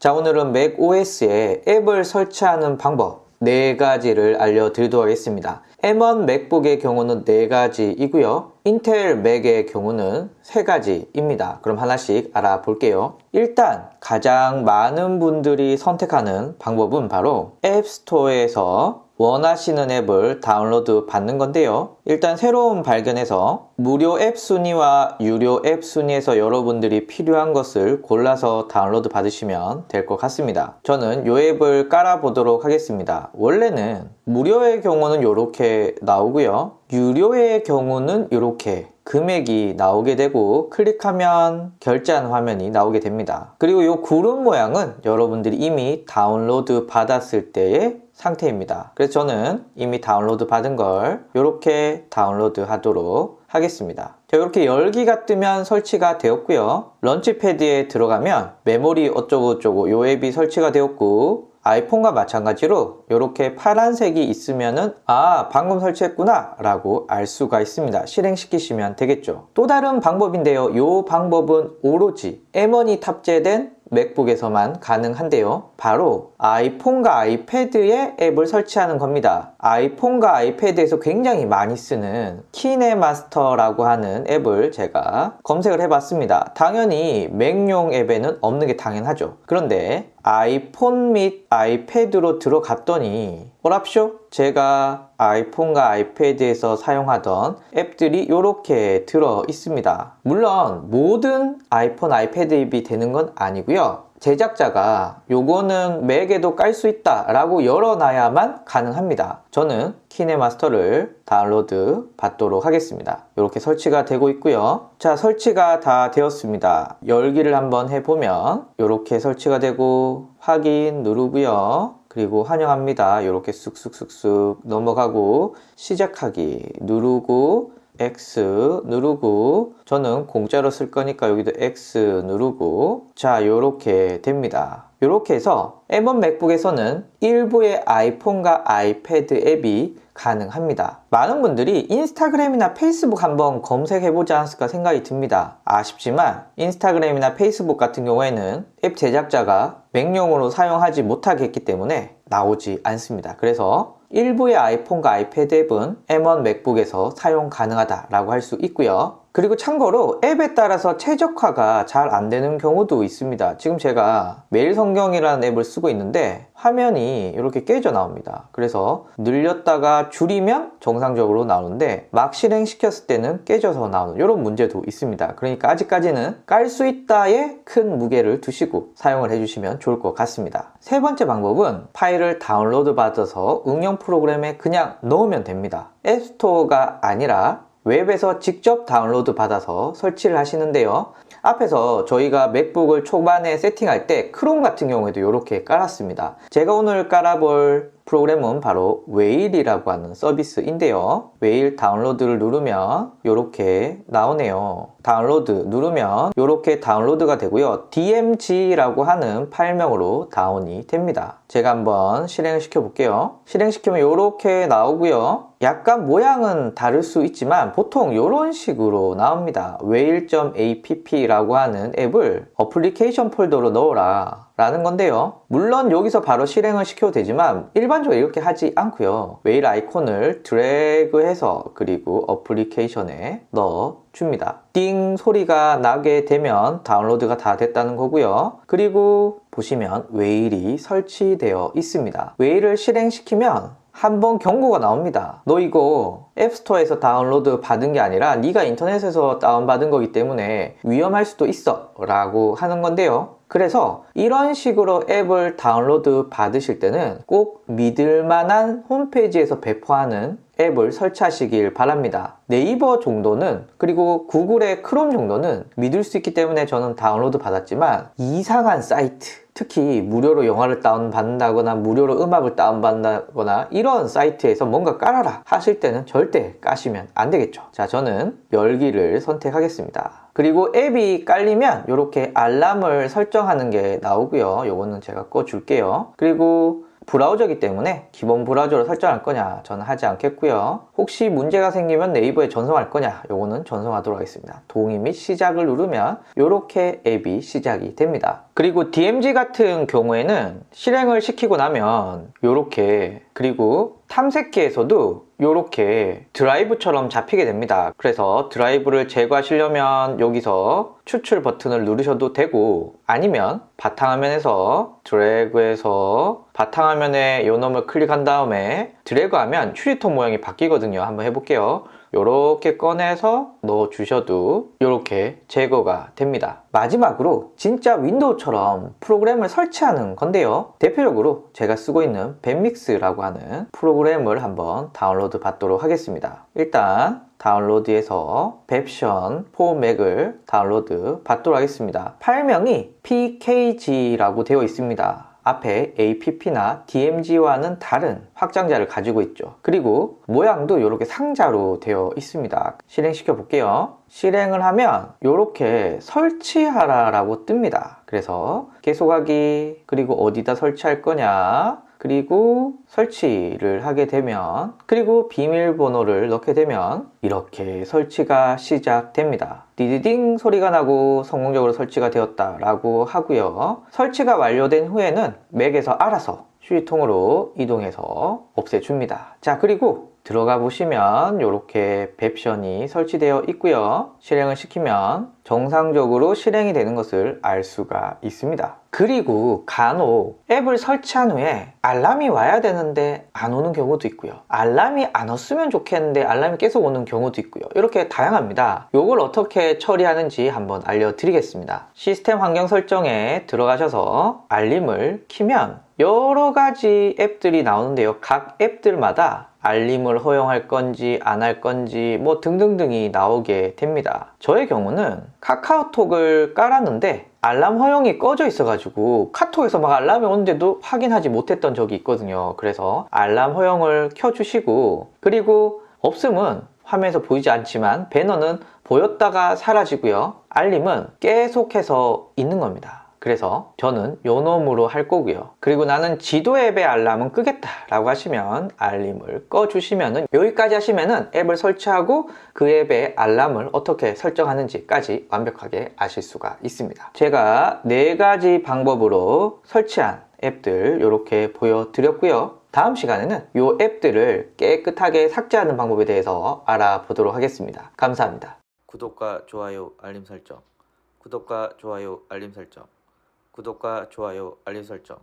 자, 오늘은 맥OS에 앱을 설치하는 방법 4가지를 알려드리도록 하겠습니다. M1 맥북의 경우는 4가지이고요. 인텔 맥의 경우는 3가지입니다. 그럼 하나씩 알아볼게요. 일단 가장 많은 분들이 선택하는 방법은 바로 앱스토어에서 원하시는 앱을 다운로드 받는 건데요. 일단 새로운 발견에서 무료 앱 순위와 유료 앱 순위에서 여러분들이 필요한 것을 골라서 다운로드 받으시면 될 것 같습니다. 저는 이 앱을 깔아 보도록 하겠습니다. 원래는 무료의 경우는 이렇게 나오고요. 유료의 경우는 이렇게 금액이 나오게 되고 클릭하면 결제한 화면이 나오게 됩니다. 그리고 이 구름 모양은 여러분들이 이미 다운로드 받았을 때의 상태입니다. 그래서 저는 이미 다운로드 받은 걸 이렇게 다운로드 하도록 하겠습니다. 자, 이렇게 열기가 뜨면 설치가 되었고요. 런치패드에 들어가면 메모리 어쩌고저쩌고 이 앱이 설치가 되었고, 아이폰과 마찬가지로 이렇게 파란색이 있으면은 방금 설치했구나 라고 알 수가 있습니다. 실행시키시면 되겠죠. 또 다른 방법인데요. 이 방법은 오로지 M1이 탑재된 맥북에서만 가능한데요. 바로 아이폰과 아이패드에 앱을 설치하는 겁니다. 아이폰과 아이패드에서 굉장히 많이 쓰는 키네마스터라고 하는 앱을 제가 검색을 해봤습니다. 당연히 맥용 앱에는 없는 게 당연하죠. 그런데 아이폰 및 아이패드로 들어갔더니 뭐랍쇼? 제가 아이폰과 아이패드에서 사용하던 앱들이 이렇게 들어 있습니다. 물론 모든 아이폰, 아이패드 앱이 되는 건 아니고요. 제작자가 요거는 맥에도 깔 수 있다 라고 열어놔야만 가능합니다. 저는 키네마스터를 다운로드 받도록 하겠습니다. 이렇게 설치가 되고 있고요. 자, 설치가 다 되었습니다. 열기를 한번 해보면 이렇게 설치가 되고 확인 누르고요. 그리고 환영합니다. 이렇게 쑥쑥쑥쑥 넘어가고 시작하기 누르고 X 누르고, 저는 공짜로 쓸 거니까 여기도 X 누르고, 자, 요렇게 됩니다. 요렇게 해서 M1 맥북에서는 일부의 아이폰과 아이패드 앱이 가능합니다. 많은 분들이 인스타그램이나 페이스북 한번 검색해보지 않았을까 생각이 듭니다. 아쉽지만 인스타그램이나 페이스북 같은 경우에는 앱 제작자가 맥용으로 사용하지 못하게 했기 때문에 나오지 않습니다. 그래서 일부의 아이폰과 아이패드 앱은 M1 맥북에서 사용 가능하다라고 할 수 있고요. 그리고 참고로 앱에 따라서 최적화가 잘 안 되는 경우도 있습니다. 지금 제가 매일성경이라는 앱을 쓰고 있는데 화면이 이렇게 깨져 나옵니다. 그래서 늘렸다가 줄이면 정상적으로 나오는데 막 실행시켰을 때는 깨져서 나오는 이런 문제도 있습니다. 그러니까 아직까지는 깔 수 있다에 큰 무게를 두시고 사용을 해주시면 좋을 것 같습니다. 세 번째 방법은 파일을 다운로드 받아서 응용 프로그램에 그냥 넣으면 됩니다. 앱스토어가 아니라 웹에서 직접 다운로드 받아서 설치를 하시는데요. 앞에서 저희가 맥북을 초반에 세팅할 때 크롬 같은 경우에도 이렇게 깔았습니다. 제가 오늘 깔아볼 프로그램은 바로 웨일이라고 하는 서비스인데요. 웨일 다운로드를 누르면 이렇게 나오네요. 다운로드 누르면 이렇게 다운로드가 되고요. DMG라고 하는 파일명으로 다운이 됩니다. 제가 한번 실행을 시켜 볼게요. 실행시키면 이렇게 나오고요. 약간 모양은 다를 수 있지만 보통 이런 식으로 나옵니다. whale.app라고 하는 앱을 어플리케이션 폴더로 넣어라 라는 건데요. 물론 여기서 바로 실행을 시켜도 되지만 일반적으로 이렇게 하지 않고요. 웨일 아이콘을 드래그해서 그리고 어플리케이션에 넣어 줍니다. 띵 소리가 나게 되면 다운로드가 다 됐다는 거고요. 그리고 보시면 웨일이 설치되어 있습니다. 웨일을 실행시키면 한번 경고가 나옵니다. 너 이거 앱스토어에서 다운로드 받은 게 아니라 네가 인터넷에서 다운받은 거기 때문에 위험할 수도 있어 라고 하는 건데요. 그래서 이런 식으로 앱을 다운로드 받으실 때는 꼭 믿을 만한 홈페이지에서 배포하는 앱을 설치하시길 바랍니다. 네이버 정도는, 그리고 구글의 크롬 정도는 믿을 수 있기 때문에 저는 다운로드 받았지만 이상한 사이트, 특히 무료로 영화를 다운받는다거나 무료로 음악을 다운받는다거나 이런 사이트에서 뭔가 깔아라 하실 때는 절대 까시면 안 되겠죠. 자, 저는 열기를 선택하겠습니다. 그리고 앱이 깔리면 이렇게 알람을 설정하는 게 나오고요. 요거는 제가 꺼줄게요. 그리고 브라우저이기 때문에 기본 브라우저로 설정할 거냐? 저는 하지 않겠고요. 혹시 문제가 생기면 네이버에 전송할 거냐? 요거는 전송하도록 하겠습니다. 동의 및 시작을 누르면 이렇게 앱이 시작이 됩니다. 그리고 DMG 같은 경우에는 실행을 시키고 나면 이렇게, 그리고 탐색기에서도 이렇게 드라이브처럼 잡히게 됩니다. 그래서 드라이브를 제거하시려면 여기서 추출 버튼을 누르셔도 되고, 아니면 바탕화면에서 드래그해서 바탕화면에 요 놈을 클릭한 다음에 드래그하면 휴지통 모양이 바뀌거든요. 한번 해볼게요. 요렇게 꺼내서 넣어 주셔도 이렇게 제거가 됩니다. 마지막으로 진짜 윈도우처럼 프로그램을 설치하는 건데요. 대표적으로 제가 쓰고 있는 밴믹스라고 하는 프로그램을 한번 다운로드 받도록 하겠습니다. 일단 다운로드에서 뱁션 for Mac을 다운로드 받도록 하겠습니다. 파일명이 pkg라고 되어 있습니다. 앞에 app나 dmg와는 다른 확장자를 가지고 있죠. 그리고 모양도 이렇게 상자로 되어 있습니다. 실행시켜 볼게요. 실행을 하면 이렇게 설치하라 라고 뜹니다. 그래서 계속하기, 그리고 어디다 설치할 거냐, 그리고 설치를 하게 되면, 그리고 비밀번호를 넣게 되면 이렇게 설치가 시작됩니다. 디디딩 소리가 나고 성공적으로 설치가 되었다 라고 하고요. 설치가 완료된 후에는 맥에서 알아서 휴지통으로 이동해서 없애줍니다. 자, 그리고 들어가 보시면 이렇게 뱁션이 설치되어 있고요. 실행을 시키면 정상적으로 실행이 되는 것을 알 수가 있습니다. 그리고 간혹 앱을 설치한 후에 알람이 와야 되는데 안 오는 경우도 있고요. 알람이 안 왔으면 좋겠는데 알람이 계속 오는 경우도 있고요. 이렇게 다양합니다. 이걸 어떻게 처리하는지 한번 알려드리겠습니다. 시스템 환경 설정에 들어가셔서 알림을 키면 여러 가지 앱들이 나오는데요. 각 앱들마다 알림을 허용할 건지 안 할 건지 뭐 등등등이 나오게 됩니다. 저의 경우는 카카오톡을 깔았는데 알람 허용이 꺼져 있어가지고 카톡에서 막 알람이 오는데도 확인하지 못했던 적이 있거든요. 그래서 알람 허용을 켜주시고, 그리고 없음은 화면에서 보이지 않지만 배너는 보였다가 사라지고요. 알림은 계속해서 있는 겁니다. 그래서 저는 요 놈으로 할 거고요. 그리고 나는 지도 앱의 알람은 끄겠다 라고 하시면 알림을 꺼주시면은, 여기까지 하시면은 앱을 설치하고 그 앱의 알람을 어떻게 설정하는지까지 완벽하게 아실 수가 있습니다. 제가 4가지 방법으로 설치한 앱들 이렇게 보여드렸고요. 다음 시간에는 이 앱들을 깨끗하게 삭제하는 방법에 대해서 알아보도록 하겠습니다. 감사합니다. 구독과 좋아요, 알림 설정. 구독과 좋아요, 알림 설정. 구독과 좋아요, 알림 설정.